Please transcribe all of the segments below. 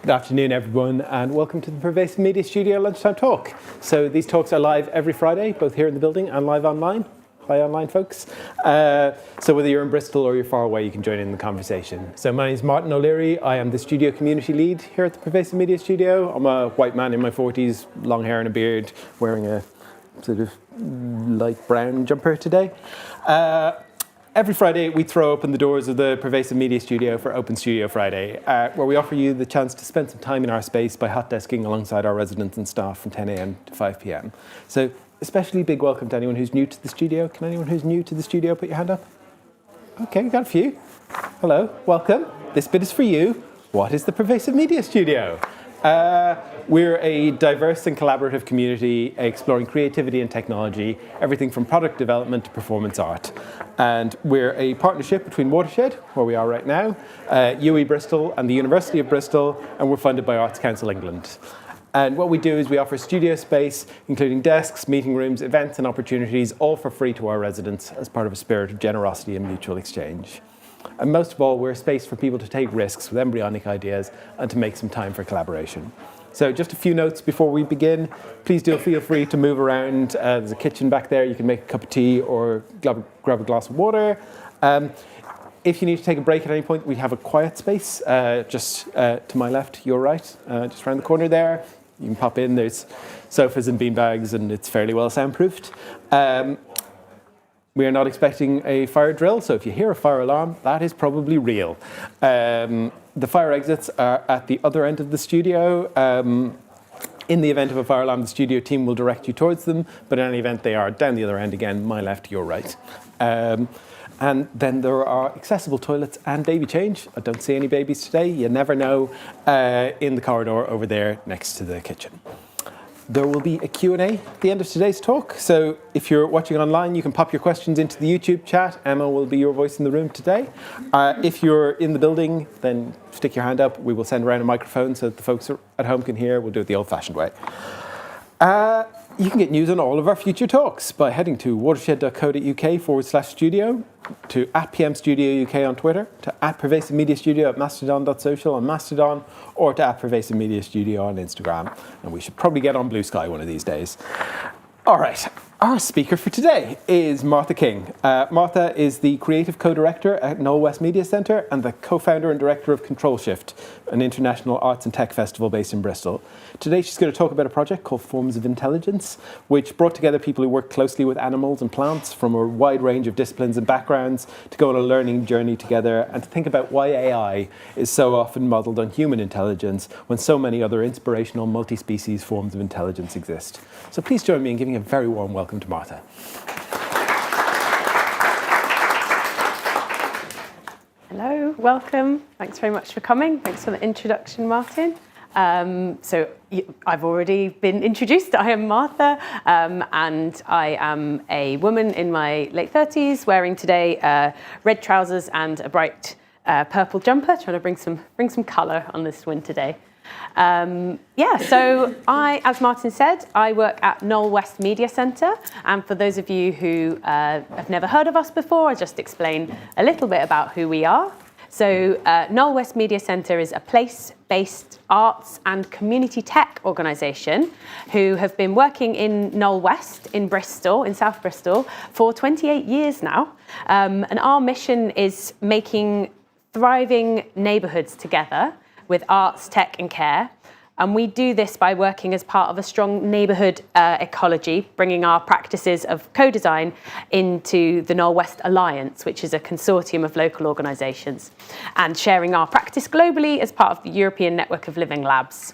Good afternoon, everyone, and welcome to the Pervasive Media Studio Lunchtime Talk. So these talks are live every Friday, both here in the building and live online. Hi, online folks. So whether you're in Bristol or you're far away, you can join in the conversation. So my name is Martin O'Leary. I am the studio community lead here at the Pervasive Media Studio. I'm a white man in my 40s, long hair and a beard, wearing a sort of light brown jumper today. Every Friday, we throw open the doors of the Pervasive Media Studio for Open Studio Friday, where we offer you the chance to spend some time in our space by hot desking alongside our residents and staff from 10 a.m. to 5 p.m. So especially big welcome to anyone who's new to the studio. Can anyone who's new to the studio put your hand up? Okay, we got a few. Hello, welcome. This bit is for you. What is the Pervasive Media Studio? We're a diverse and collaborative community exploring creativity and technology, everything from product development to performance art. And we're a partnership between Watershed, where we are right now, UE Bristol and the University of Bristol, and we're funded by Arts Council England. And what we do is we offer studio space, including desks, meeting rooms, events and opportunities, all for free to our residents as part of a spirit of generosity and mutual exchange. And most of all, we're a space for people to take risks with embryonic ideas and to make some time for collaboration. So just a few notes before we begin. Please do feel free to move around. There's a kitchen back there. You can make a cup of tea or grab a glass of water. If you need to take a break at any point, we have a quiet space just to my left, your right, just around the corner there. You can pop in. There's sofas and beanbags, and it's fairly well soundproofed. We are not expecting a fire drill, so if you hear a fire alarm, that is probably real. The fire exits are at the other end of the studio. In the event of a fire alarm, the studio team will direct you towards them, but in any event, they are down the other end again, my left, your right. And then there are accessible toilets and baby change. I don't see any babies today, you never know, in the corridor over there next to the kitchen. There will be a Q&A at the end of today's talk. So if you're watching online, you can pop your questions into the YouTube chat. Emma will be your voice in the room today. If you're in the building, then stick your hand up. We will send around a microphone so that the folks at home can hear. We'll do it the old-fashioned way. You can get news on all of our future talks by heading to watershed.co.uk/studio, to @PMStudioUK on Twitter, to @PervasiveMediaStudio at mastodon.social on Mastodon, or to @PervasiveMediaStudio on Instagram. And we should probably get on Blue Sky one of these days. All right, our speaker for today is Martha King. Martha is the creative co-director at Knowle West Media Centre and the co-founder and director of Control Shift, an international arts and tech festival based in Bristol. Today she's going to talk about a project called Forms of Intelligence, which brought together people who work closely with animals and plants from a wide range of disciplines and backgrounds to go on a learning journey together and to think about why AI is so often modelled on human intelligence when so many other inspirational multi-species forms of intelligence exist. So please join me in giving a very warm welcome to Martha. Hello, welcome. Thanks very much for coming. Thanks for the introduction, Martin. I've already been introduced. I am Martha, and I am a woman in my late 30s, wearing today red trousers and a bright purple jumper, trying to bring some colour on this winter day. So as Martin said, I work at Knowle West Media Centre, and for those of you who have never heard of us before, I'll just explain a little bit about who we are. So Knowle West Media Centre is a place-based arts and community tech organisation who have been working in Knowle West in Bristol, in South Bristol, for 28 years now. And our mission is making thriving neighbourhoods together with arts, tech and care. And we do this by working as part of a strong neighbourhood ecology, bringing our practices of co-design into the Knowle West Alliance, which is a consortium of local organisations, and sharing our practice globally as part of the European Network of Living Labs.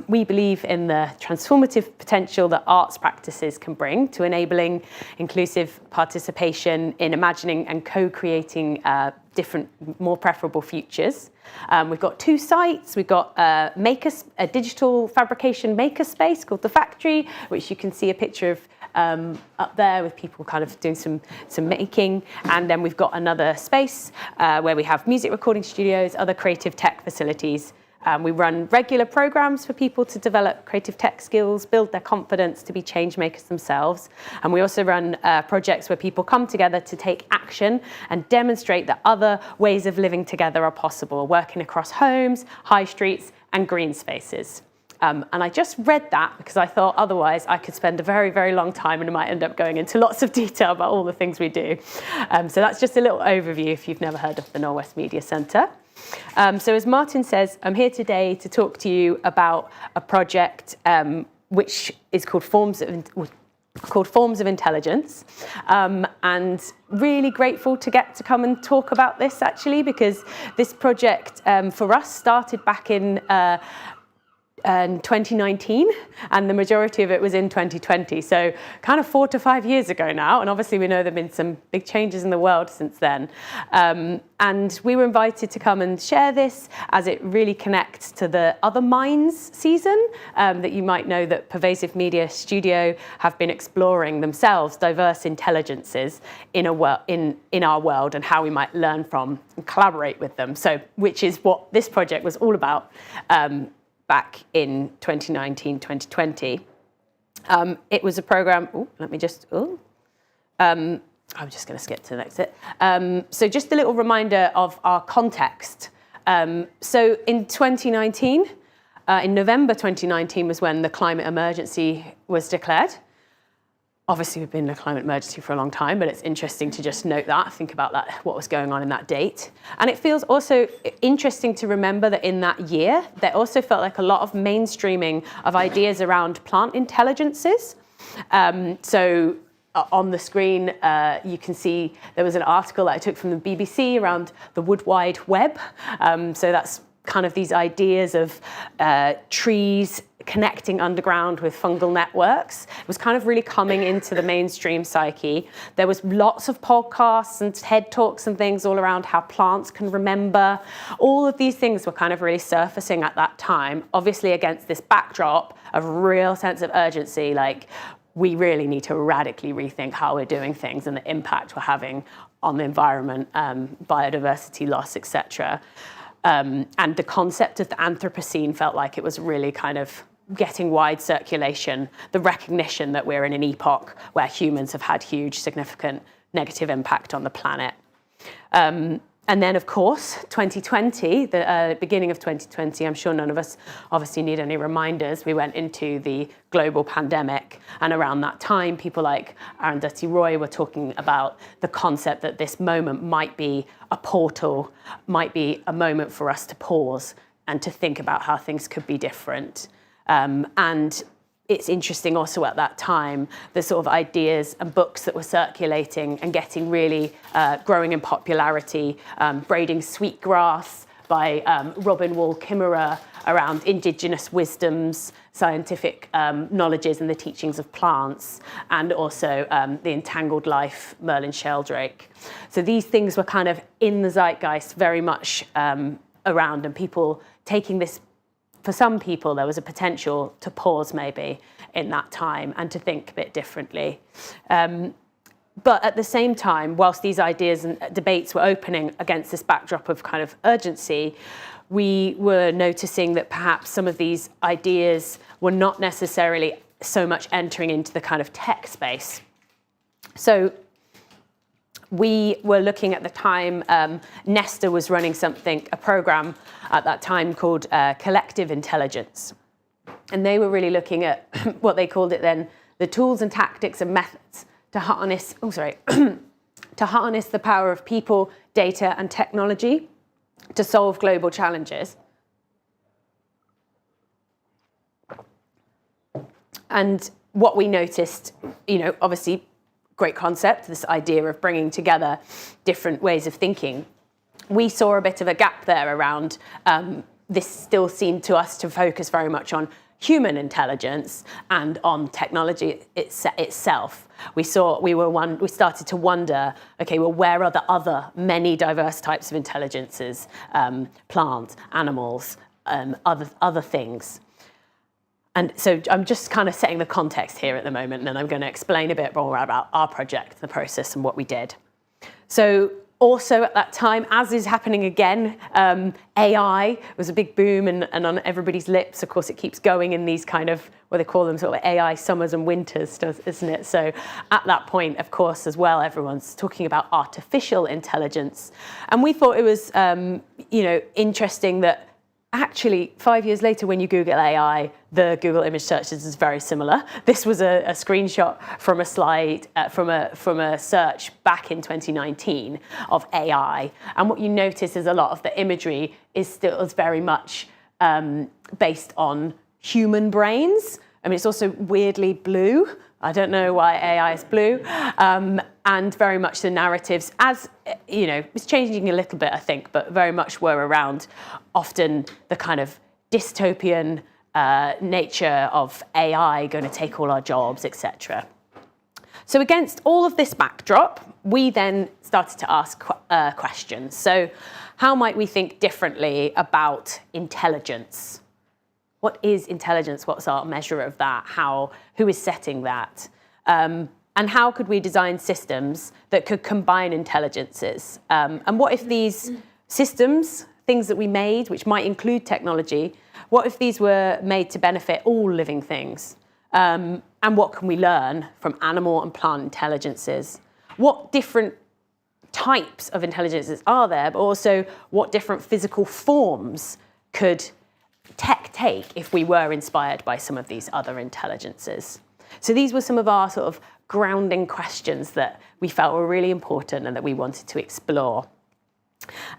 We believe in the transformative potential that arts practices can bring to enabling inclusive participation in imagining and co-creating different, more preferable futures. We've got 2 sites. We've got a digital fabrication makerspace called The Factory, which you can see a picture of up there with people kind of doing some making. And then we've got another space where we have music recording studios, other creative tech facilities, We run regular programs for people to develop creative tech skills, build their confidence to be change makers themselves. And we also run projects where people come together to take action and demonstrate that other ways of living together are possible, working across homes, high streets, and green spaces. And I just read that because I thought otherwise I could spend a very, very long time and I might end up going into lots of detail about all the things we do. So that's just a little overview if you've never heard of the Knowle West Media Centre. So as Martin says, I'm here today to talk to you about a project which is called Forms of Intelligence, and really grateful to get to come and talk about this actually, because this project for us started back in 2019, and the majority of it was in 2020. So kind of 4 to 5 years ago now. And obviously we know there have been some big changes in the world since then. And we were invited to come and share this as it really connects to the Other Minds season that you might know that Pervasive Media Studio have been exploring themselves, diverse intelligences in our world and how we might learn from and collaborate with them. So, which is what this project was all about. Back in 2019, 2020. It was a program, I'm just going to skip to the next bit. So just a little reminder of our context. So in 2019, in November 2019 was when the climate emergency was declared. Obviously, we've been in a climate emergency for a long time, but it's interesting to just note that, think about that, what was going on in that date. And it feels also interesting to remember that in that year, there also felt like a lot of mainstreaming of ideas around plant intelligences. So on the screen, you can see there was an article that I took from the BBC around the Wood Wide Web. So that's kind of these ideas of trees connecting underground with fungal networks. It was kind of really coming into the mainstream psyche. There was lots of podcasts and TED Talks and things all around how plants can remember. All of these things were kind of really surfacing at that time, obviously against this backdrop of real sense of urgency, like we really need to radically rethink how we're doing things and the impact we're having on the environment, biodiversity loss, etc. And the concept of the Anthropocene felt like it was really kind of getting wide circulation, the recognition that we're in an epoch where humans have had huge, significant negative impact on the planet. And then, of course, 2020, the beginning of 2020, I'm sure none of us obviously need any reminders, we went into the global pandemic. And around that time, people like Arundhati Roy were talking about the concept that this moment might be a portal, might be a moment for us to pause and to think about how things could be different. And it's interesting also at that time, the sort of ideas and books that were circulating and getting really growing in popularity, Braiding Sweetgrass by Robin Wall Kimmerer around indigenous wisdoms, scientific knowledges and the teachings of plants, and also The Entangled Life, Merlin Sheldrake. So these things were kind of in the zeitgeist very much around, and people taking this. For some people, there was a potential to pause maybe in that time and to think a bit differently. But at the same time, whilst these ideas and debates were opening against this backdrop of kind of urgency, we were noticing that perhaps some of these ideas were not necessarily so much entering into the kind of tech space. So we were looking at the time, Nesta was running a program at that time called Collective Intelligence. And they were really looking at what they called it then, the tools and tactics and methods to harness, to harness the power of people, data and technology to solve global challenges. And what we noticed, obviously, great concept, this idea of bringing together different ways of thinking. We saw a bit of a gap there around this still seemed to us to focus very much on human intelligence and on technology itself. We started to wonder, okay, well, where are the many diverse types of intelligences, plants, animals, other things? And so I'm just kind of setting the context here at the moment, and then I'm going to explain a bit more about our project, the process, and what we did. So Also at that time, as is happening again, AI was a big boom and on everybody's lips. Of course, it keeps going in these kind of, what they call them, sort of AI summers and winters, isn't it? So at that point, of course, as well, everyone's talking about artificial intelligence. And we thought it was, interesting that actually 5 years later, when you Google AI, the Google image searches is very similar. This was a screenshot from a slide from a search back in 2019 of AI. And what you notice is a lot of the imagery is very much based on human brains. I mean, it's also weirdly blue. I don't know why AI is blue. And very much the narratives, as it's changing a little bit, I think, but very much were around often the kind of dystopian nature of AI going to take all our jobs, etc. So against all of this backdrop, we then started to ask questions. So how might we think differently about intelligence? What is intelligence? What's our measure of that? Who is setting that? And how could we design systems that could combine intelligences? And what if these systems, things that we made, which might include technology, what if these were made to benefit all living things? And what can we learn from animal and plant intelligences? What different types of intelligences are there, but also what different physical forms could tech take if we were inspired by some of these other intelligences? So these were some of our sort of grounding questions that we felt were really important and that we wanted to explore.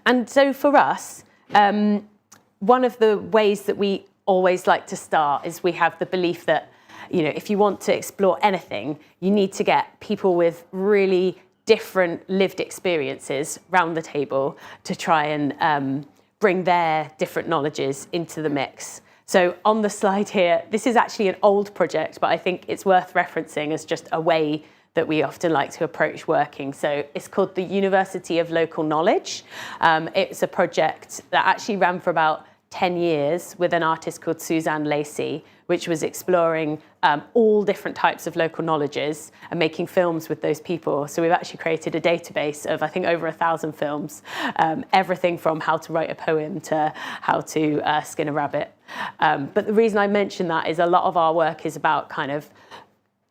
And so for us, one of the ways that we always like to start is we have the belief that, if you want to explore anything, you need to get people with really different lived experiences round the table to try and bring their different knowledges into the mix. So on the slide here, this is actually an old project, but I think it's worth referencing as just a way that we often like to approach working. So it's called the University of Local Knowledge. It's a project that actually ran for about 10 years with an artist called Suzanne Lacey, which was exploring all different types of local knowledges and making films with those people. So we've actually created a database of, I think, over 1,000 films, everything from how to write a poem to how to skin a rabbit. But the reason I mention that is a lot of our work is about kind of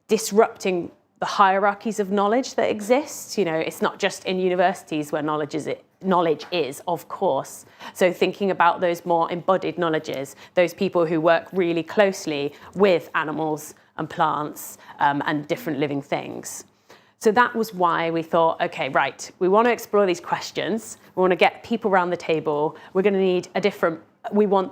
disrupting the hierarchies of knowledge that exist. It's not just in universities where knowledge is, of course. So thinking about those more embodied knowledges, those people who work really closely with animals and plants and different living things. So that was why we thought, okay, right, we want to explore these questions. We want to get people around the table. We're going to need we want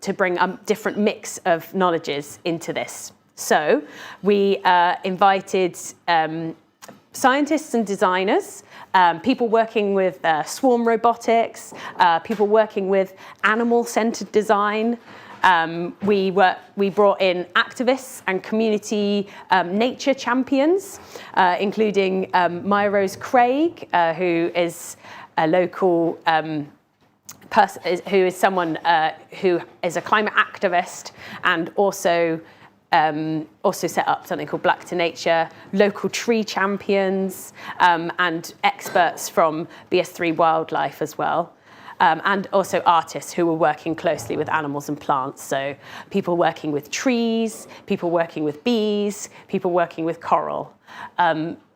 to bring a different mix of knowledges into this. So we invited scientists and designers, people working with swarm robotics, people working with animal-centered design. We brought in activists and community nature champions, including Maya Rose Craig, who is a local who is someone who is a climate activist and also set up something called Black to Nature, local tree champions, and experts from BS3 Wildlife as well. And also artists who were working closely with animals and plants. So people working with trees, people working with bees, people working with coral.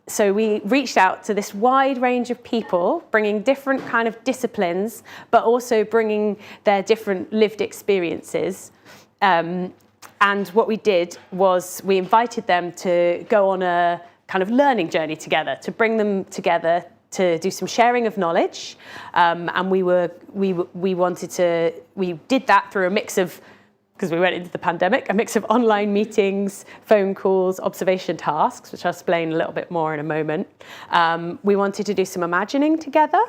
So we reached out to this wide range of people, bringing different kind of disciplines, but also bringing their different lived experiences. And what we did was we invited them to go on a kind of learning journey together, to bring them together to do some sharing of knowledge. And we did that through a mix of, because we went into the pandemic, a mix of online meetings, phone calls, observation tasks, which I'll explain a little bit more in a moment. We wanted to do some imagining together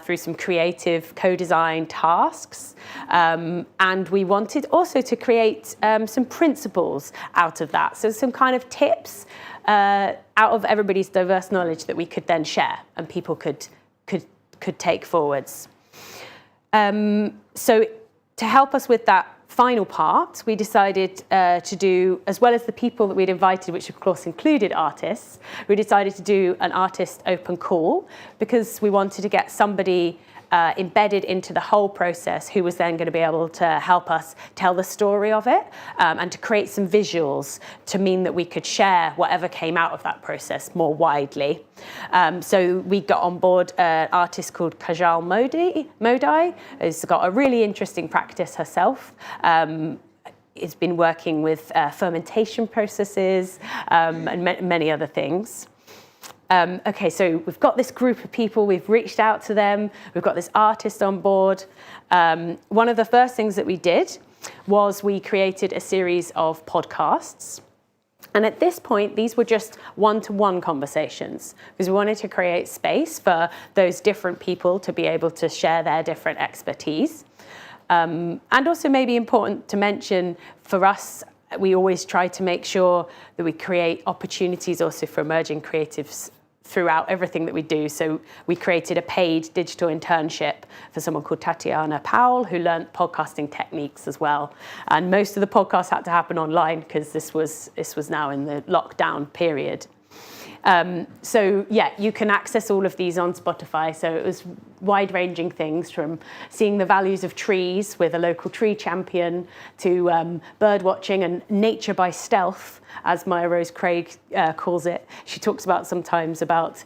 through some creative co-design tasks. And we wanted also to create some principles out of that. So some kind of tips out of everybody's diverse knowledge that we could then share and people could take forwards. So to help us with that final part, we decided to do, as well as the people that we'd invited, which of course included artists, we decided to do an artist open call because we wanted to get somebody embedded into the whole process who was then going to be able to help us tell the story of it and to create some visuals to mean that we could share whatever came out of that process more widely. So we got on board an artist called Knowle Modi, who's got a really interesting practice herself. Has been working with fermentation processes and many other things. Okay, so we've got this group of people, we've reached out to them, we've got this artist on board. One of the first things that we did was we created a series of podcasts. And at this point, these were just one-to-one conversations because we wanted to create space for those different people to be able to share their different expertise. And also maybe important to mention for us, we always try to make sure that we create opportunities also for emerging creatives throughout everything that we do. So we created a paid digital internship for someone called Tatiana Powell, who learned podcasting techniques as well. And most of the podcasts had to happen online because this was now in the lockdown period. So yeah, you can access all of these on Spotify. So it was wide-ranging things from seeing the values of trees with a local tree champion to bird watching and nature by stealth, as Maya Rose Craig calls it. She talks about sometimes about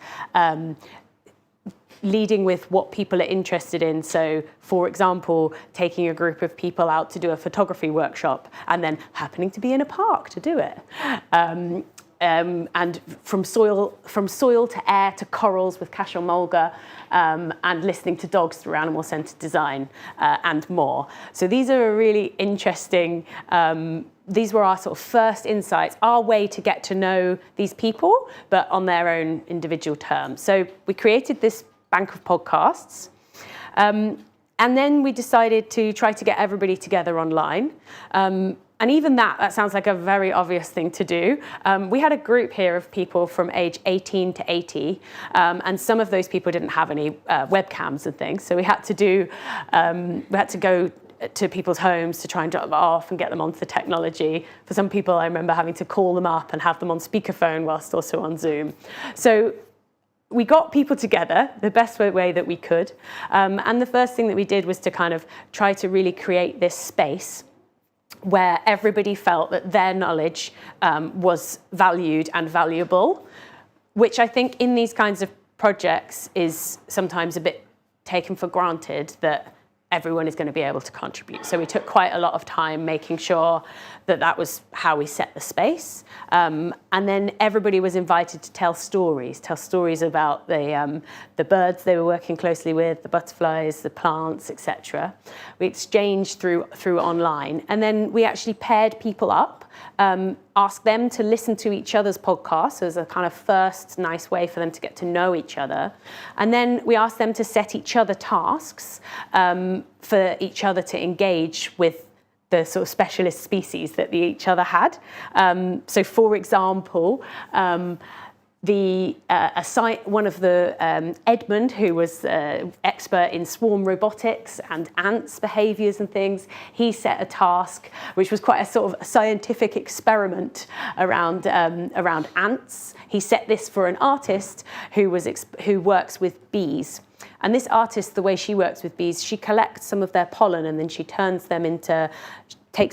leading with what people are interested in. So, for example, taking a group of people out to do a photography workshop and then happening to be in a park to do it. And from soil to air to corals with Cashel Mulga, and listening to dogs through animal-centered design and more. So these are a really interesting, these were our sort of first insights, our way to get to know these people, but on their own individual terms. So we created this bank of podcasts. And then we decided to try to get everybody together online. And even that sounds like a very obvious thing to do. We had a group here of people from age 18 to 80, and some of those people didn't have any webcams and things. So we had to go to people's homes to try and drop them off and get them onto the technology. For some people, I remember having to call them up and have them on speakerphone whilst also on Zoom. So we got people together the best way that we could. And the first thing that we did was to kind of try to really create this space where everybody felt that their knowledge was valued and valuable, which I think in these kinds of projects is sometimes a bit taken for granted that everyone is going to be able to contribute. So we took quite a lot of time making sure that that was how we set the space. And then everybody was invited to tell stories about the birds they were working closely with, the butterflies, the plants, etc. We exchanged through online. And then we actually paired people up, asked them to listen to each other's podcasts as a kind of first nice way for them to get to know each other. And then we asked them to set each other tasks for each other to engage with the sort of specialist species that each other had. So for example, Edmund, who was expert in swarm robotics and ants behaviours and things, he set a task which was quite a sort of scientific experiment around ants. He set this for an artist who works with bees. And this artist, the way she works with bees, she collects some of their pollen and then she takes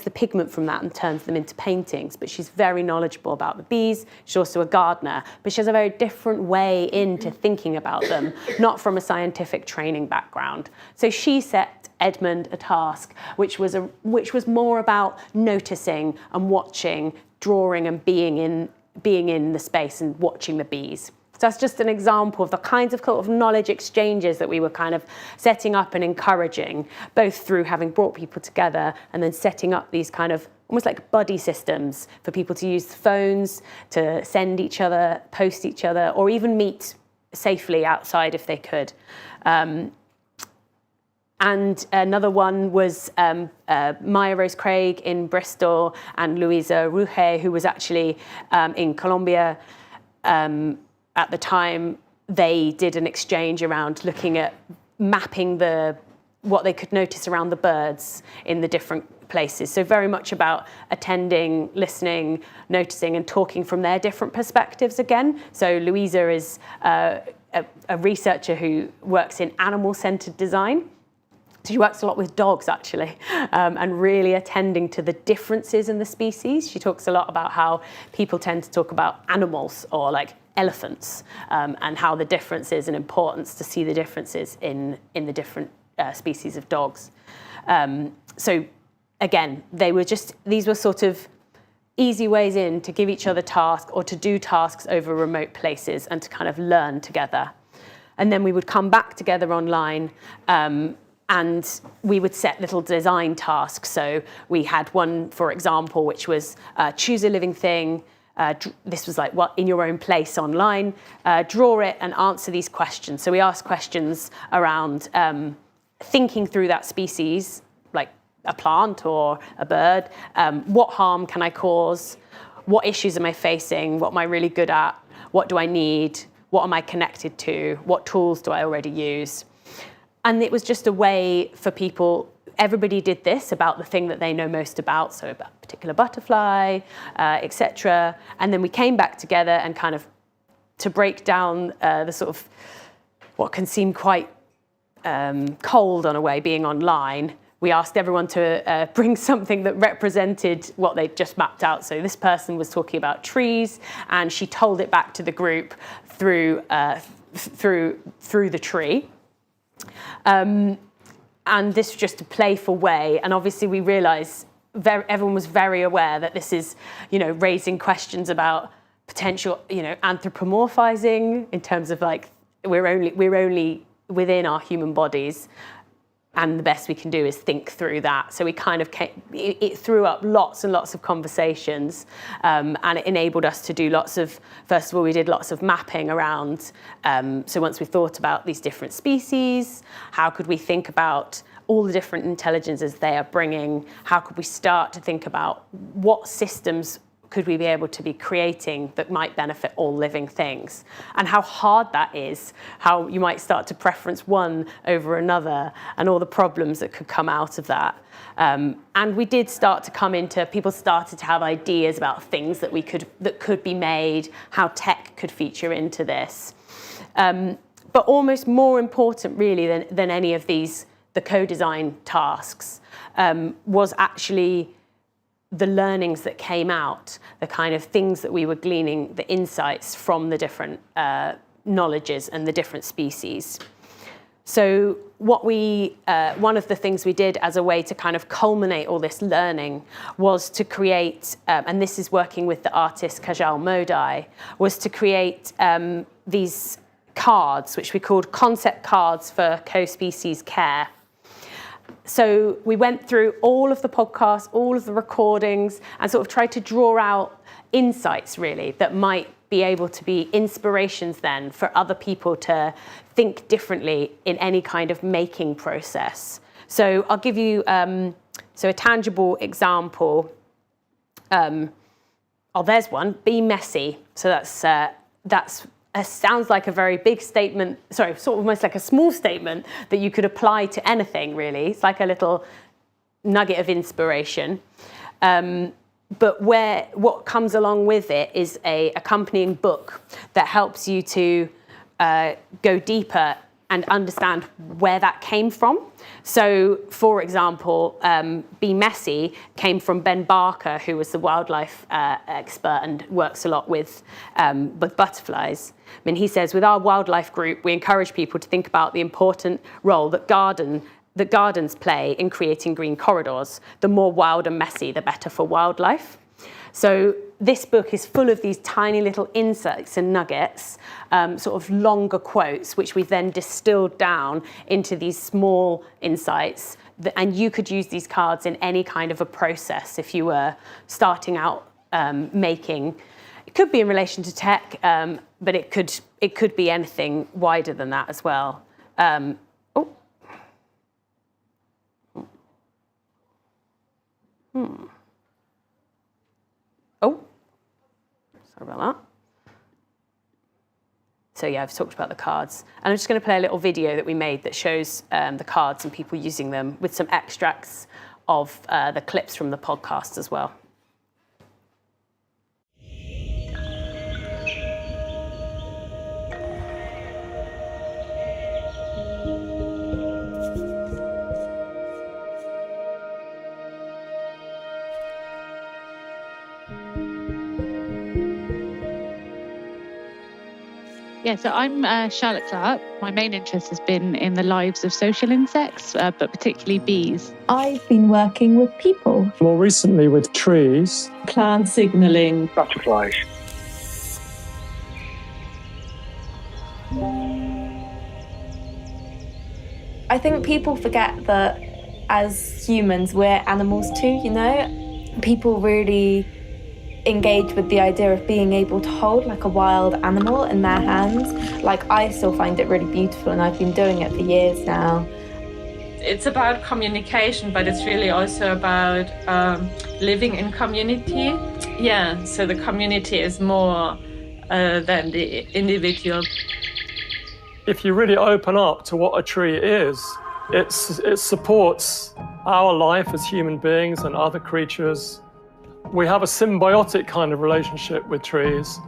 the pigment from that and turns them into paintings. But she's very knowledgeable about the bees. She's also a gardener, but she has a very different way into thinking about them, not from a scientific training background. So she set Edmund a task which was more about noticing and watching, drawing and being in the space and watching the bees. So that's just an example of the kinds of knowledge exchanges that we were kind of setting up and encouraging, both through having brought people together and then setting up these kind of almost like buddy systems for people to use phones, to send each other, post each other, or even meet safely outside if they could. And another one was Maya Rose Craig in Bristol and Louisa Ruge, who was actually in Colombia. At the time, they did an exchange around looking at mapping what they could notice around the birds in the different places. So very much about attending, listening, noticing and talking from their different perspectives again. So Louisa is a researcher who works in animal-centered design. So she works a lot with dogs, actually, and really attending to the differences in the species. She talks a lot about how people tend to talk about animals or like elephants, and how the differences and importance to see the differences in the different species of dogs. So again, these were sort of easy ways in to give each other tasks or to do tasks over remote places and to kind of learn together. And then we would come back together online, and we would set little design tasks. So we had one, for example, which was choose a living thing. This was like what in your own place online, draw it and answer these questions. So we asked questions around thinking through that species, like a plant or a bird. What harm can I cause? What issues am I facing? What am I really good at? What do I need? What am I connected to? What tools do I already use? And it was just a way for people, everybody did this about the thing that they know most about, so about a particular butterfly, etc. And then we came back together and kind of to break down the sort of what can seem quite cold on a way being online. We asked everyone to bring something that represented what they'd just mapped out. So this person was talking about trees, and she told it back to the group through the tree. And this was just a playful way. And obviously we realised everyone was very aware that this is, raising questions about potential, anthropomorphizing in terms of like, we're only within our human bodies. And the best we can do is think through that. So we kind of it threw up lots and lots of conversations, and it enabled us to do first of all, we did lots of mapping around. So once we thought about these different species, how could we think about all the different intelligences they are bringing? How could we start to think about what systems could we be able to be creating that might benefit all living things? And how hard that is, how you might start to preference one over another, and all the problems that could come out of that. And we did start to come into, people started to have ideas about things that could be made, how tech could feature into this. But almost more important really than any of these, the co-design tasks, was actually the learnings that came out, the kind of things that we were gleaning, the insights from the different knowledges and the different species. So one of the things we did as a way to kind of culminate all this learning was to create, and this is working with the artist Kajal Modai, was to create these cards, which we called concept cards for co-species care. So we went through all of the podcasts, all of the recordings, and sort of tried to draw out insights, really, that might be able to be inspirations then for other people to think differently in any kind of making process. So I'll give you a tangible example. There's one, be messy. So that's sounds like a very big statement, sort of almost like a small statement that you could apply to anything, really. It's like a little nugget of inspiration. But what comes along with it is a accompanying book that helps you to go deeper and understand where that came from. So, for example, Be Messy came from Ben Barker, who was the wildlife expert and works a lot with butterflies. I mean, he says, with our wildlife group, we encourage people to think about the important role that gardens play in creating green corridors. The more wild and messy, the better for wildlife. So this book is full of these tiny little insights and nuggets, sort of longer quotes, which we've then distilled down into these small insights. And you could use these cards in any kind of a process if you were starting out making. It could be in relation to tech, but it could be anything wider than that as well. Sorry about that. So yeah, I've talked about the cards. And I'm just going to play a little video that we made that shows the cards and people using them with some extracts of the clips from the podcast as well. Yeah, so I'm Charlotte Clark. My main interest has been in the lives of social insects, but particularly bees. I've been working with people. More recently with trees. Plant signalling. Butterflies. I think people forget that as humans, we're animals too, you know? People really engage with the idea of being able to hold like a wild animal in their hands. Like, I still find it really beautiful, and I've been doing it for years now. It's about communication, but it's really also about living in community. Yeah, so the community is more than the individual. If you really open up to what a tree is, it supports our life as human beings and other creatures. We have a symbiotic kind of relationship with trees.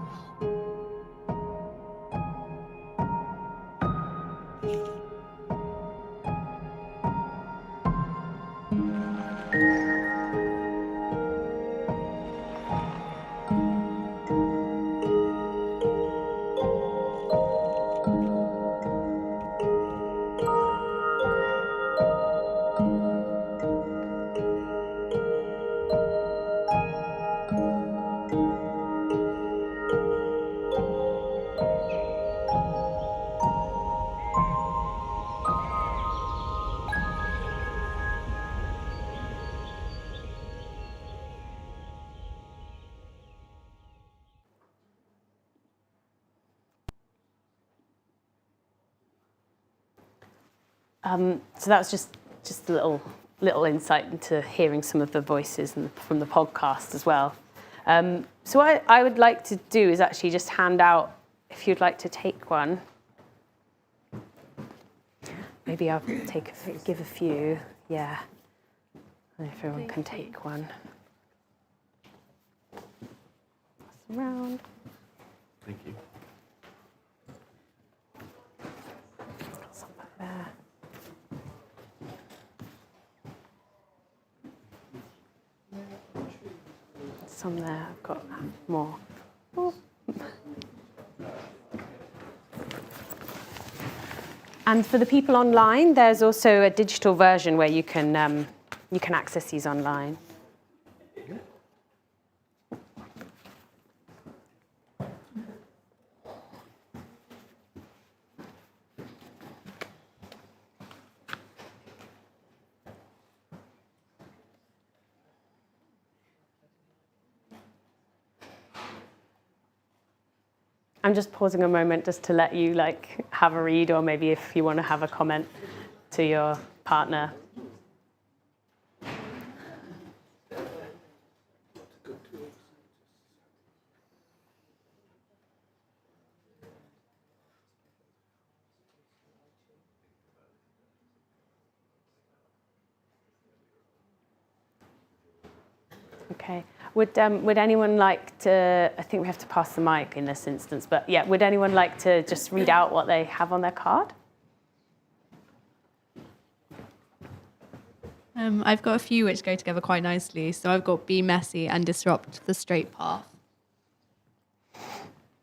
So that was just a little insight into hearing some of the voices from the podcast as well. So what I would like to do is actually just hand out, if you'd like to take one. Maybe I'll give a few, yeah. And if everyone can take one. Pass around. Thank you. Some back there. Some there, I've got more. Oh. And for the people online, there's also a digital version where you can access these online. I'm just pausing a moment just to let you have a read, or maybe if you want to have a comment to your partner. Okay. Would anyone like to, I think we have to pass the mic in this instance, but yeah, would anyone like to just read out what they have on their card? I've got a few which go together quite nicely. So I've got be messy and disrupt the straight path.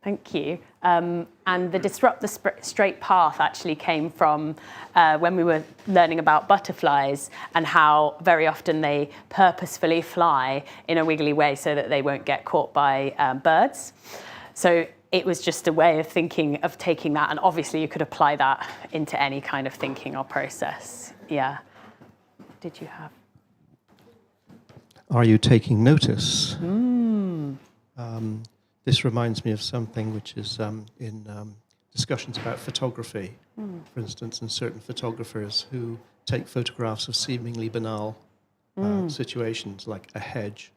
Thank you. And the disrupt the straight path actually came from when we were learning about butterflies and how very often they purposefully fly in a wiggly way so that they won't get caught by birds. So it was just a way of thinking of taking that, and obviously you could apply that into any kind of thinking or process. Yeah. Did you have? Are you taking notice? This reminds me of something which is in discussions about photography, for instance, and certain photographers who take photographs of seemingly banal situations like a hedge.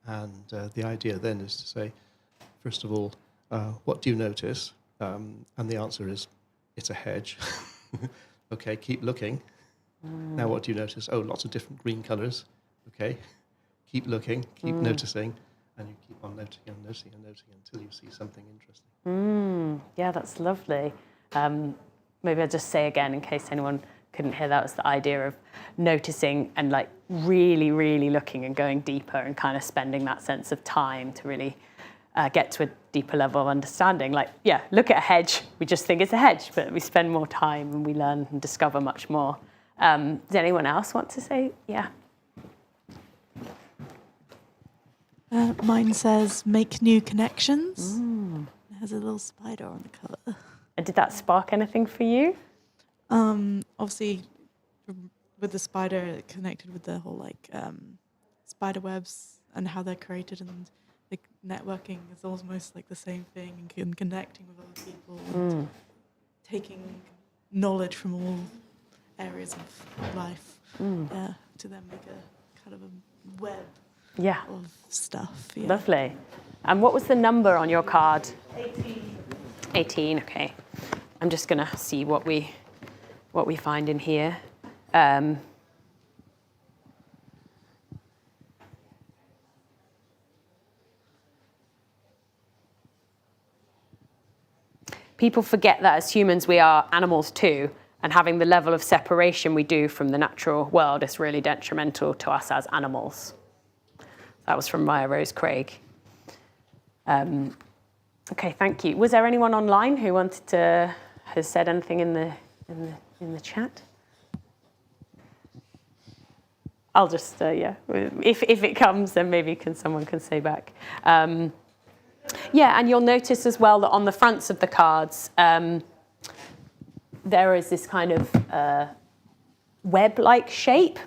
And the idea then is to say, first of all, what do you notice? And the answer is, it's a hedge. Okay, keep looking. Now what do you notice? Oh, lots of different green colours. Okay, keep looking, keep noticing, and you keep on noticing and noticing and noticing until you see something interesting. Yeah, that's lovely. Maybe I'll just say again, in case anyone couldn't hear, that was the idea of noticing and like really, really looking and going deeper and kind of spending that sense of time to really get to a deeper level of understanding. Like, yeah, look at a hedge. We just think it's a hedge, but we spend more time and we learn and discover much more. Does anyone else want to say? Yeah. Mine says make new connections. It has a little spider on the cover. And did that spark anything for you? Obviously, with the spider, it connected with the whole spider webs and how they're created, and the networking is almost like the same thing, and connecting with other people, and taking knowledge from all areas of life, to then make a kind of a web. Yeah. Of stuff. Yeah. Lovely. And what was the number on your card? 18. 18, okay. I'm just going to see what we find in here. People forget that as humans we are animals too, and having the level of separation we do from the natural world is really detrimental to us as animals. That was from Maya Rose Craig. Okay, thank you. Was there anyone online who has said anything in the chat? I'll just if it comes, then maybe someone can say back. Yeah, and you'll notice as well that on the fronts of the cards there is this kind of web-like shape.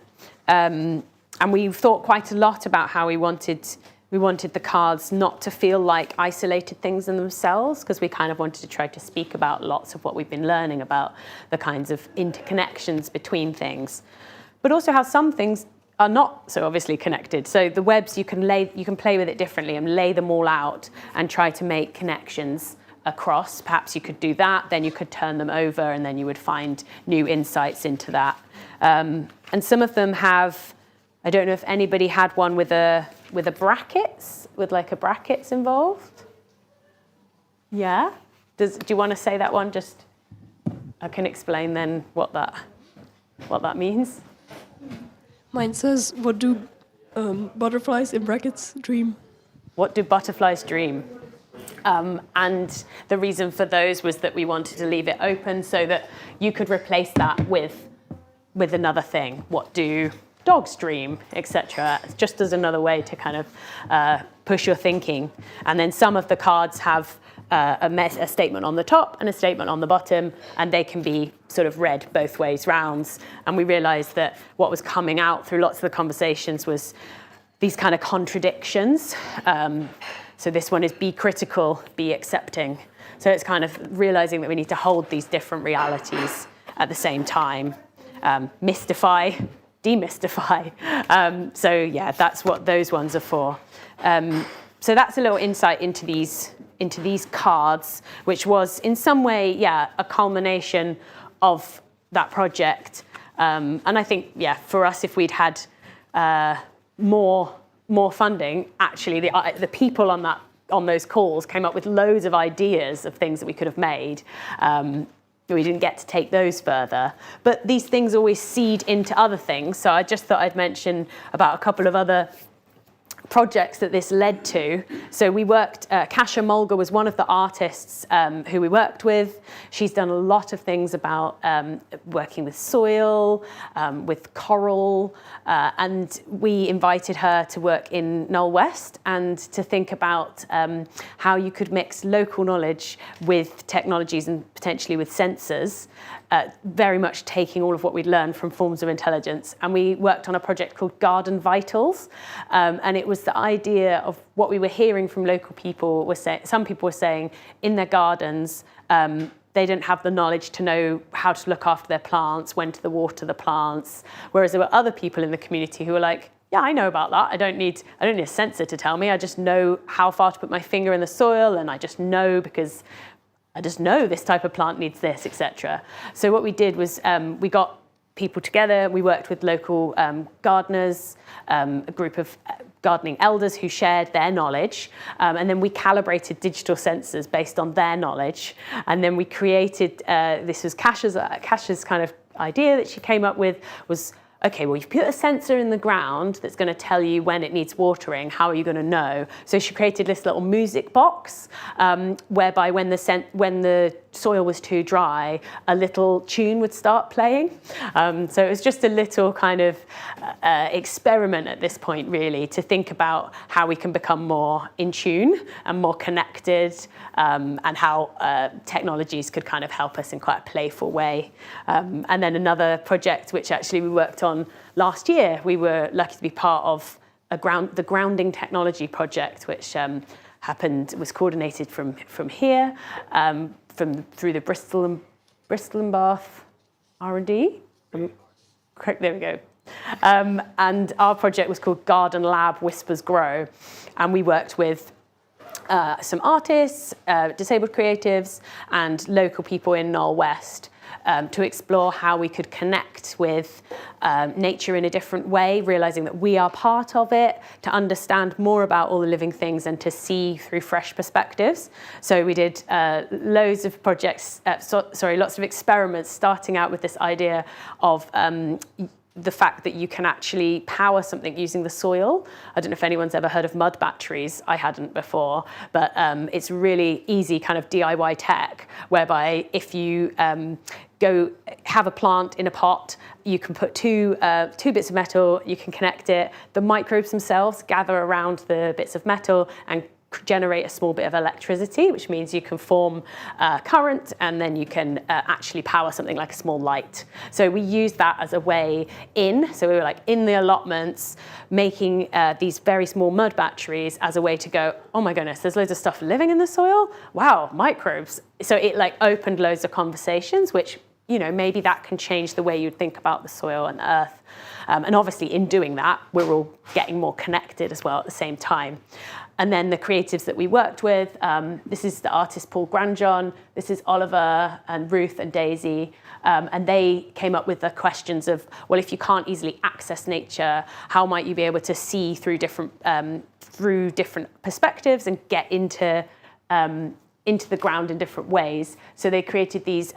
And we've thought quite a lot about how we wanted the cards not to feel like isolated things in themselves, because we kind of wanted to try to speak about lots of what we've been learning about the kinds of interconnections between things, but also how some things are not so obviously connected. So the webs, you can play with it differently and lay them all out and try to make connections across. Perhaps you could do that, then you could turn them over, and then you would find new insights into that. And some of them have, I don't know if anybody had one with a brackets, with like a brackets involved. Yeah? Do you want to say that one? Just, I can explain then what that means. Mine says, what do butterflies in brackets dream? What do butterflies dream? And the reason for those was that we wanted to leave it open so that you could replace that with another thing. What do dogs dream, etc. Just as another way to kind of push your thinking. And then some of the cards have a statement on the top and a statement on the bottom, and they can be sort of read both ways rounds. And we realized that what was coming out through lots of the conversations was these kind of contradictions. So this one is be critical, be accepting. So it's kind of realizing that we need to hold these different realities at the same time. Mystify, demystify. So yeah, that's what those ones are for. So that's a little insight into these cards, which was in some way, yeah, a culmination of that project. And I think, yeah, for us, if we'd had more funding, actually the people on those calls came up with loads of ideas of things that we could have made. We didn't get to take those further. But these things always seed into other things. So I just thought I'd mention about a couple of other projects that this led to. So we worked, Kasia Mulga was one of the artists who we worked with. She's done a lot of things about working with soil, with coral, and we invited her to work in Knowle West and to think about how you could mix local knowledge with technologies and potentially with sensors, very much taking all of what we'd learned from forms of intelligence. And we worked on a project called Garden Vitals, and it was the idea of what we were hearing from local people. Some people were saying in their gardens, they didn't have the knowledge to know how to look after their plants, when to water the plants, whereas there were other people in the community who were like, yeah, I know about that. I don't need a sensor to tell me. I just know how far to put my finger in the soil, and I just know because I just know this type of plant needs this, etc. So what we did was we got people together. We worked with local gardeners, a group of gardening elders who shared their knowledge, and then we calibrated digital sensors based on their knowledge, and then we created, this was Kash's kind of idea that she came up with, was, okay, well, you've put a sensor in the ground that's going to tell you when it needs watering. How are you going to know? So she created this little music box whereby when the soil was too dry, a little tune would start playing. So it was just a little kind of experiment at this point, really, to think about how we can become more in tune and more connected, and how technologies could kind of help us in quite a playful way. And then another project which actually we worked on last year, we were lucky to be part of the grounding technology project, which was coordinated from here, through the Bristol and Bath R&D. Correct, there we go. And our project was called Garden Lab Whispers Grow, and we worked with some artists, disabled creatives, and local people in Knowle West to explore how we could connect with nature in a different way, realising that we are part of it, to understand more about all the living things and to see through fresh perspectives. So we did loads of projects, lots of experiments, starting out with this idea of the fact that you can actually power something using the soil. I don't know if anyone's ever heard of mud batteries. I hadn't before, but it's really easy kind of DIY tech, whereby if you go have a plant in a pot, you can put two bits of metal, you can connect it. The microbes themselves gather around the bits of metal and generate a small bit of electricity, which means you can form current, and then you can actually power something like a small light. So we used that as a way in. So we were like in the allotments, making these very small mud batteries as a way to go, oh my goodness, there's loads of stuff living in the soil. Wow, microbes. So it like opened loads of conversations, which, you know, maybe that can change the way you'd think about the soil and the earth. And obviously in doing that, we're all getting more connected as well at the same time. And then the creatives that we worked with, this is the artist Paul Grandjohn, this is Oliver and Ruth and Daisy, and they came up with the questions of, well, if you can't easily access nature, how might you be able to see through different perspectives and get into the ground in different ways? So they created these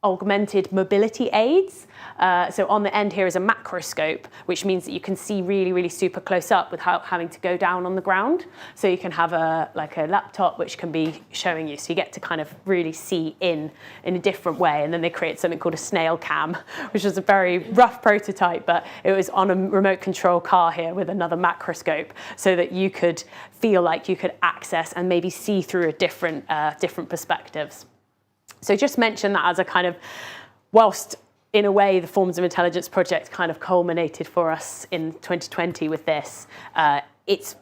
augmented mobility aids. So on the end here is a macroscope, which means that you can see really, really super close up without having to go down on the ground. So you can have a laptop which can be showing you. So you get to kind of really see in a different way. And then they created something called a snail cam, which was a very rough prototype, but it was on a remote control car here with another macroscope, so that you could feel like you could access and maybe see through a different perspectives. So just mention that as a kind of, whilst in a way the Forms of Intelligence project kind of culminated for us in 2020 with this, its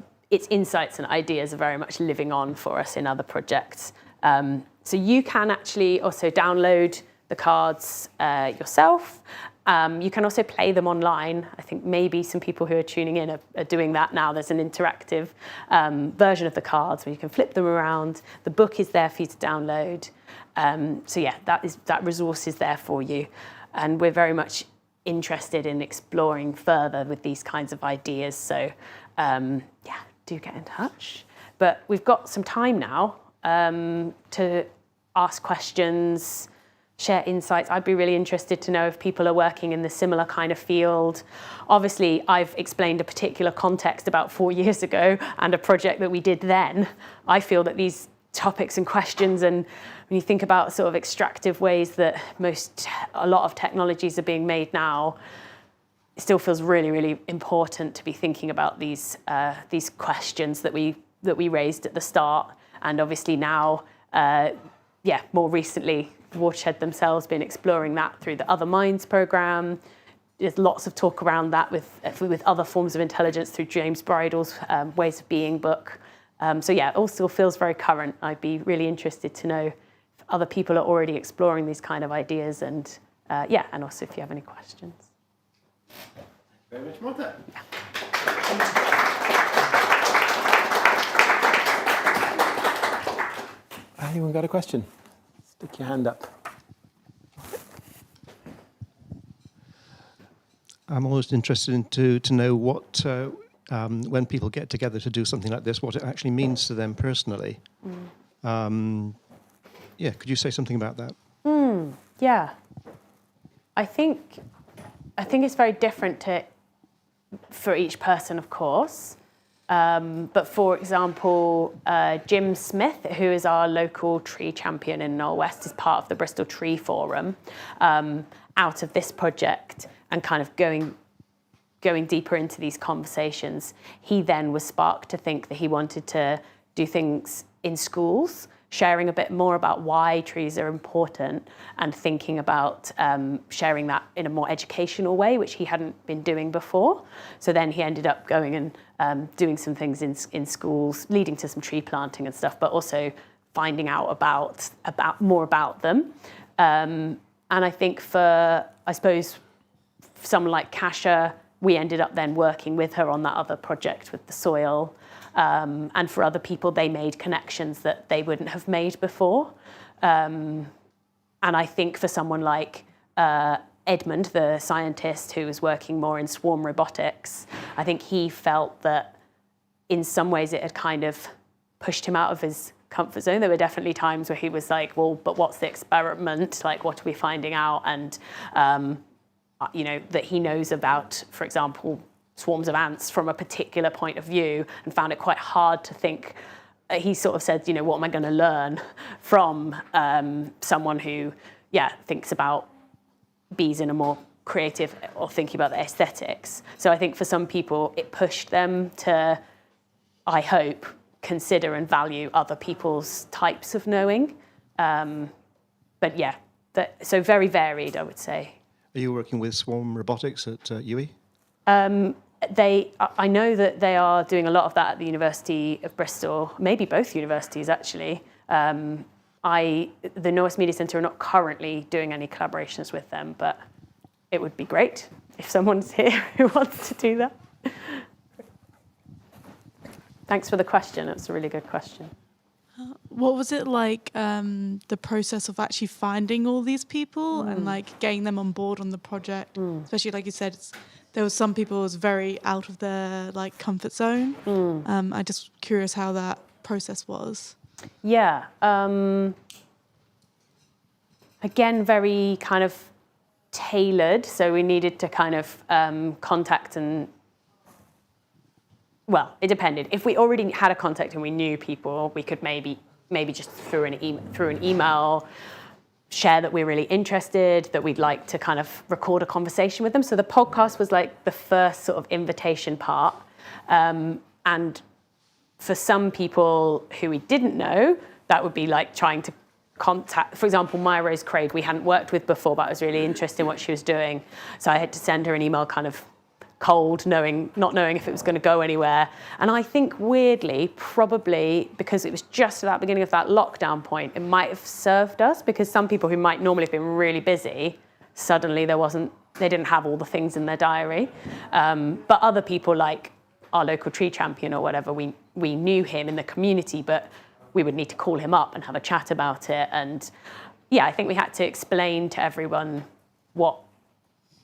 insights and ideas are very much living on for us in other projects. So you can actually also download the cards yourself. You can also play them online. I think maybe some people who are tuning in are doing that now. There's an interactive version of the cards where you can flip them around. The book is there for you to download. So yeah, that resource is there for you. And we're very much interested in exploring further with these kinds of ideas. So yeah, do get in touch. But we've got some time now to ask questions, share insights. I'd be really interested to know if people are working in the similar kind of field. Obviously, I've explained a particular context about 4 years ago and a project that we did then. I feel that these topics and questions, and when you think about sort of extractive ways that a lot of technologies are being made now, it still feels really, really important to be thinking about these questions that we raised at the start. And obviously now, more recently, Watershed themselves been exploring that through the Other Minds programme. There's lots of talk around that with other forms of intelligence through James Bridle's Ways of Being book. So yeah, it all still feels very current. I'd be really interested to know if other people are already exploring these kind of ideas, and and also if you have any questions. Very much, Martha. Yeah. Anyone got a question? Stick your hand up. I'm always interested to know what, when people get together to do something like this, what it actually means to them personally. Yeah, could you say something about that? Yeah. I think it's very different for each person, of course. But for example, Jim Smith, who is our local tree champion in Knowle West, is part of the Bristol Tree Forum, out of this project and kind of going deeper into these conversations. He then was sparked to think that he wanted to do things in schools, sharing a bit more about why trees are important and thinking about sharing that in a more educational way, which he hadn't been doing before. So then he ended up going and doing some things in schools, leading to some tree planting and stuff, but also finding out about more about them. And I think for someone like Kasha, we ended up then working with her on that other project with the soil. And for other people, they made connections that they wouldn't have made before. And I think for someone like Edmund, the scientist who was working more in swarm robotics, I think he felt that in some ways it had kind of pushed him out of his comfort zone. There were definitely times where he was like, well, but what's the experiment? Like, what are we finding out? And, that he knows about, for example, swarms of ants from a particular point of view and found it quite hard to think. He sort of said, what am I going to learn from someone who, thinks about bees in a more creative or thinking about the aesthetics. So I think for some people, it pushed them to, I hope, consider and value other people's types of knowing. But yeah, so very varied, I would say. Are you working with swarm robotics at UE? I know that they are doing a lot of that at the University of Bristol, maybe both universities actually. The Knowle West Media Centre are not currently doing any collaborations with them, but it would be great if someone's here who wants to do that. Thanks for the question. It's a really good question. What was it like, the process of actually finding all these people and like getting them on board on the project? Especially like you said, there was some people who was very out of their like comfort zone. I'm just curious how that process was. Yeah. Again, very kind of tailored. So we needed to kind of contact and, well, it depended. If we already had a contact and we knew people, we could maybe just through an email share that we're really interested, that we'd like to kind of record a conversation with them. So the podcast was like the first sort of invitation part. And for some people who we didn't know, that would be like trying to contact, for example, Maya Rose Craig, we hadn't worked with before, but I was really interested in what she was doing. So I had to send her an email kind of cold, not knowing if it was going to go anywhere. And I think weirdly, probably because it was just at that beginning of that lockdown point, it might have served us, because some people who might normally have been really busy, suddenly they didn't have all the things in their diary. But other people like our local tree champion or whatever, we knew him in the community, but we would need to call him up and have a chat about it. And yeah, I think we had to explain to everyone what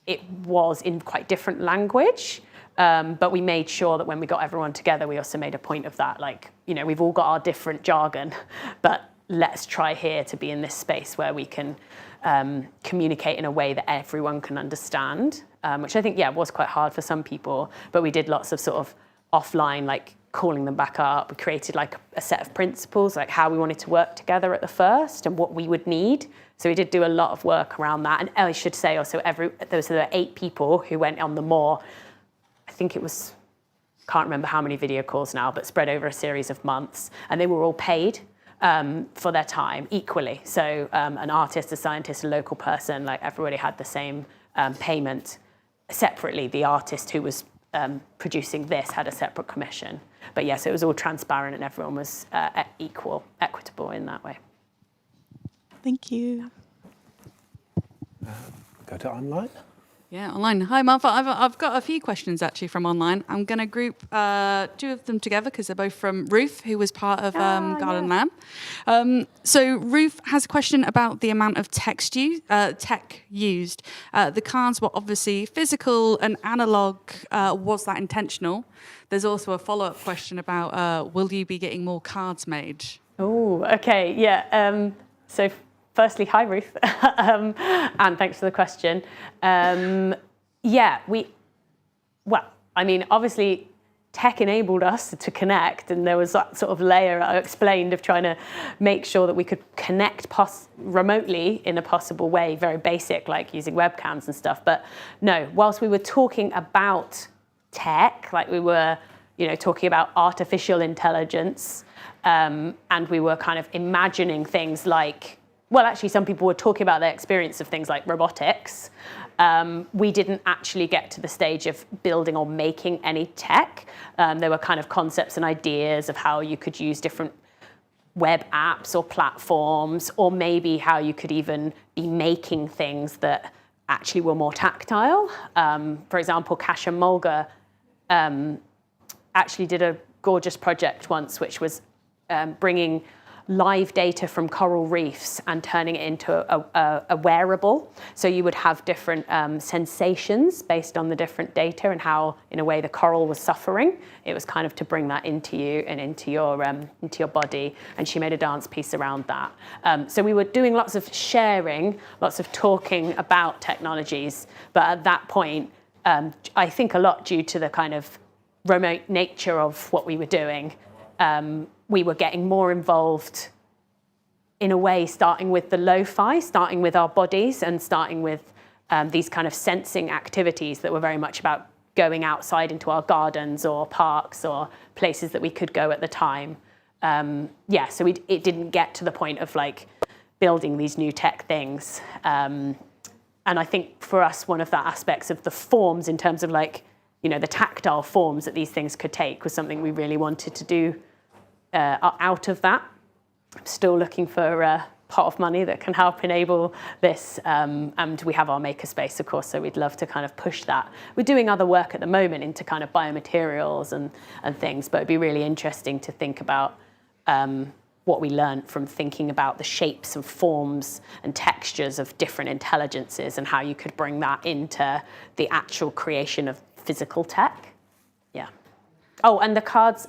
it was in quite different language, but we made sure that when we got everyone together, we also made a point of that. Like, we've all got our different jargon, but let's try here to be in this space where we can communicate in a way that everyone can understand, which I think, was quite hard for some people, but we did lots of sort of offline, like calling them back up. We created like a set of principles, like how we wanted to work together at the first and what we would need. So we did do a lot of work around that. And I should say also, there were 8 people who went on the more, I think it was, can't remember how many video calls now, but spread over a series of months. And they were all paid for their time equally. So an artist, a scientist, a local person, like everybody had the same payment. Separately, the artist who was producing this had a separate commission. But yes, it was all transparent and everyone was equitable in that way. Thank you. Go to online. Yeah, online. Hi, Martha. I've got a few questions actually from online. I'm going to group 2 of them together because they're both from Ruth, who was part of Garden Lab. So Ruth has a question about the amount of tech used. The cards were obviously physical and analog. Was that intentional? There's also a follow-up question about will you be getting more cards made? Oh, okay, yeah. So firstly, hi, Ruth, and thanks for the question. Obviously, tech enabled us to connect, and there was that sort of layer I explained of trying to make sure that we could connect remotely in a possible way, very basic, like using webcams and stuff. But no, whilst we were talking about tech, like we were, talking about artificial intelligence, and we were kind of imagining things like, well, actually, some people were talking about their experience of things like robotics. We didn't actually get to the stage of building or making any tech. There were kind of concepts and ideas of how you could use different web apps or platforms, or maybe how you could even be making things that actually were more tactile. For example, Kasia Mulga actually did a gorgeous project once, which was bringing live data from coral reefs and turning it into a wearable. So you would have different sensations based on the different data and how, in a way, the coral was suffering. It was kind of to bring that into you and into your body. And she made a dance piece around that. So we were doing lots of sharing, lots of talking about technologies. But at that point, I think a lot due to the kind of remote nature of what we were doing, we were getting more involved in a way, starting with the lo-fi, starting with our bodies and starting with these kind of sensing activities that were very much about going outside into our gardens or parks or places that we could go at the time. So it didn't get to the point of like building these new tech things. And I think for us, one of the aspects of the forms in terms of like, the tactile forms that these things could take was something we really wanted to do out of that. I'm still looking for a pot of money that can help enable this. And we have our makerspace, of course, so we'd love to kind of push that. We're doing other work at the moment into kind of biomaterials and things, but it'd be really interesting to think about what we learned from thinking about the shapes and forms and textures of different intelligences and how you could bring that into the actual creation of physical tech. Yeah. Oh, and the cards,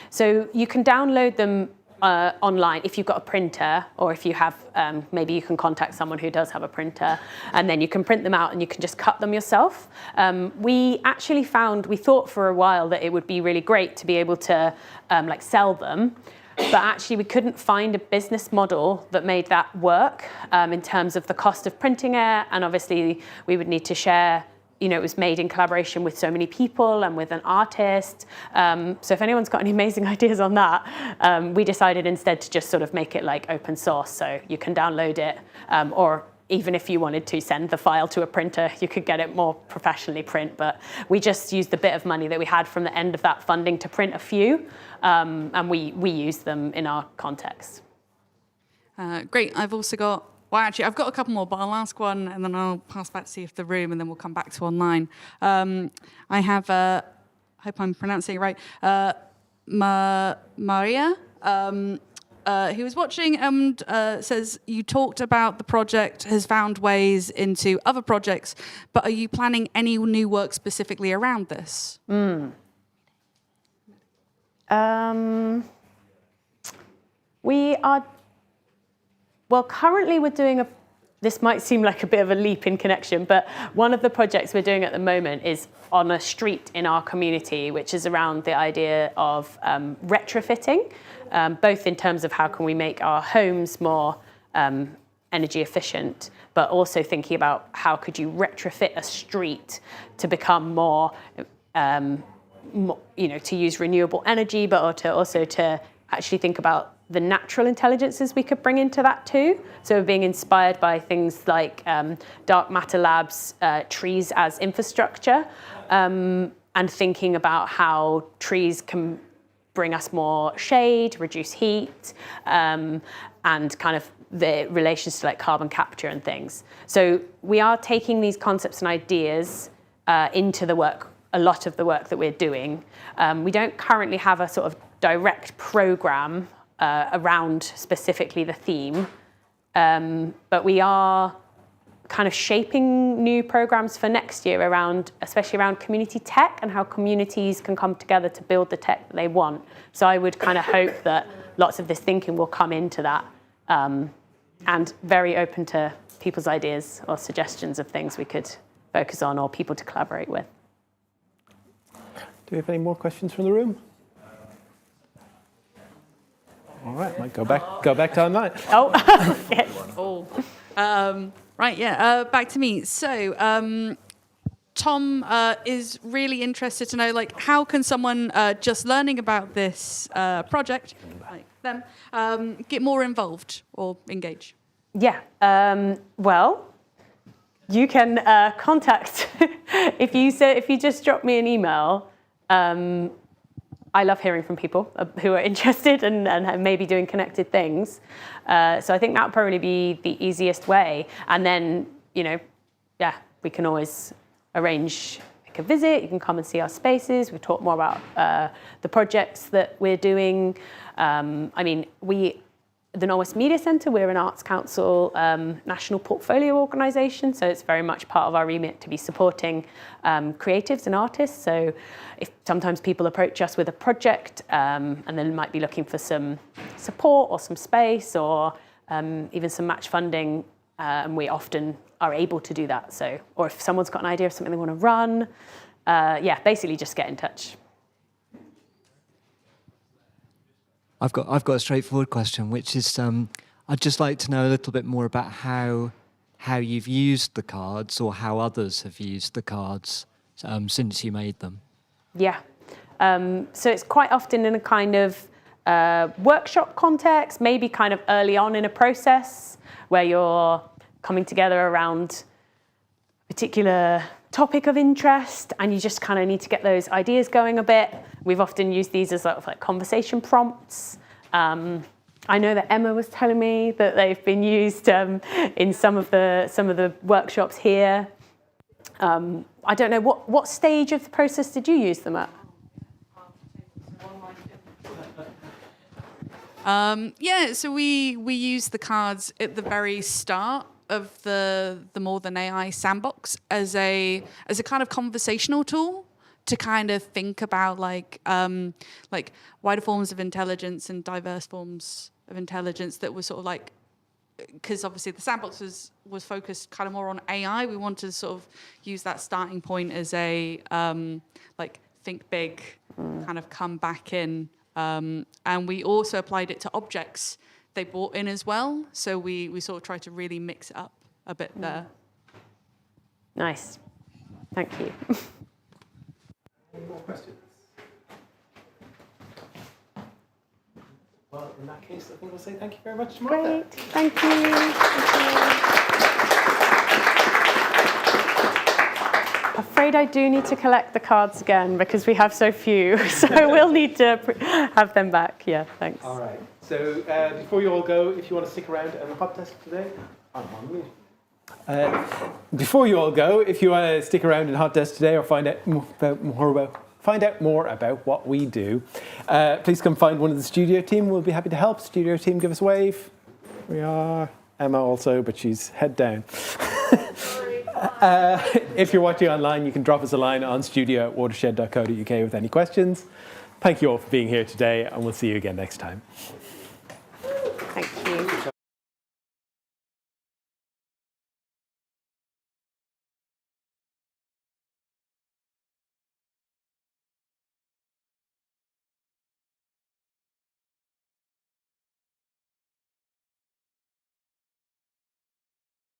so you can download them online if you've got a printer, or if you have, maybe you can contact someone who does have a printer, and then you can print them out and you can just cut them yourself. We actually we thought for a while that it would be really great to be able to like sell them, but actually we couldn't find a business model that made that work in terms of the cost of printing it, and obviously we would need to share. It was made in collaboration with so many people and with an artist. So if anyone's got any amazing ideas on that, we decided instead to just sort of make it like open source. So you can download it, or even if you wanted to send the file to a printer, you could get it more professionally print. But we just used the bit of money that we had from the end of that funding to print a few, and we used them in our context. Great. I've also got I've got a couple more, but I'll ask one and then I'll pass back to see if the room, and then we'll come back to online. I have, I hope I'm pronouncing it right, Maria, who was watching and says, you talked about the project has found ways into other projects, but are you planning any new work specifically around this? We are. Well, currently we're doing this might seem like a bit of a leap in connection, but one of the projects we're doing at the moment is on a street in our community, which is around the idea of retrofitting, both in terms of how can we make our homes more energy efficient, but also thinking about how could you retrofit a street to become more, to use renewable energy, but also to actually think about the natural intelligences we could bring into that too. So we're being inspired by things like Dark Matter Labs, trees as infrastructure, and thinking about how trees can bring us more shade, reduce heat, and kind of the relations to like carbon capture and things. So we are taking these concepts and ideas into the work, a lot of the work that we're doing. We don't currently have a sort of direct program around specifically the theme, but we are kind of shaping new programs for next year around, especially around community tech and how communities can come together to build the tech that they want. So I would kind of hope that lots of this thinking will come into that, and very open to people's ideas or suggestions of things we could focus on or people to collaborate with. Do we have any more questions from the room? All right, might go back to online. Oh, yes. Right, yeah, back to me. So, Tom is really interested to know, like, how can someone just learning about this project, like them, get more involved or engage? Yeah, well, you can contact, if you just drop me an email. I love hearing from people who are interested and maybe doing connected things. So I think that would probably be the easiest way. And then, yeah, we can always arrange like a visit. You can come and see our spaces. We talk more about the projects that we're doing. I mean, the Knowle West Media Centre, we're an Arts Council national portfolio organisation, so it's very much part of our remit to be supporting creatives and artists. So if sometimes people approach us with a project and then might be looking for some support or some space or even some match funding, and we often are able to do that. So, or if someone's got an idea of something they want to run, yeah, basically just get in touch. I've got a straightforward question, which is I'd just like to know a little bit more about how you've used the cards or how others have used the cards since you made them. Yeah, so it's quite often in a kind of workshop context, maybe kind of early on in a process where you're coming together around a particular topic of interest and you just kind of need to get those ideas going a bit. We've often used these as sort of like conversation prompts. I know that Emma was telling me that they've been used in some of the workshops here. I don't know, what stage of the process did you use them at? Yeah, so we use the cards at the very start of the More Than AI sandbox as a kind of conversational tool to kind of think about like wider forms of intelligence and diverse forms of intelligence that was sort of like, because obviously the sandbox was focused kind of more on AI. We wanted to sort of use that starting point as a like think big, kind of come back in, and we also applied it to objects they brought in as well. So we sort of tried to really mix it up a bit there. Nice, thank you. Any more questions? Well, in that case, I think we'll say thank you very much to Martha. Great, thank you. Afraid I do need to collect the cards again because we have so few, so we'll need to have them back. Yeah, thanks. All right. So before you all go, if you want to stick around at the hot desk today, before you all go, if you want to stick around in hot desk today or find out more about what we do, please come find one of the studio team. We'll be happy to help. Studio team, give us a wave. We are. Emma also, but she's head down. If you're watching online, you can drop us a line on studio@watershed.co.uk with any questions. Thank you all for being here today, and we'll see you again next time.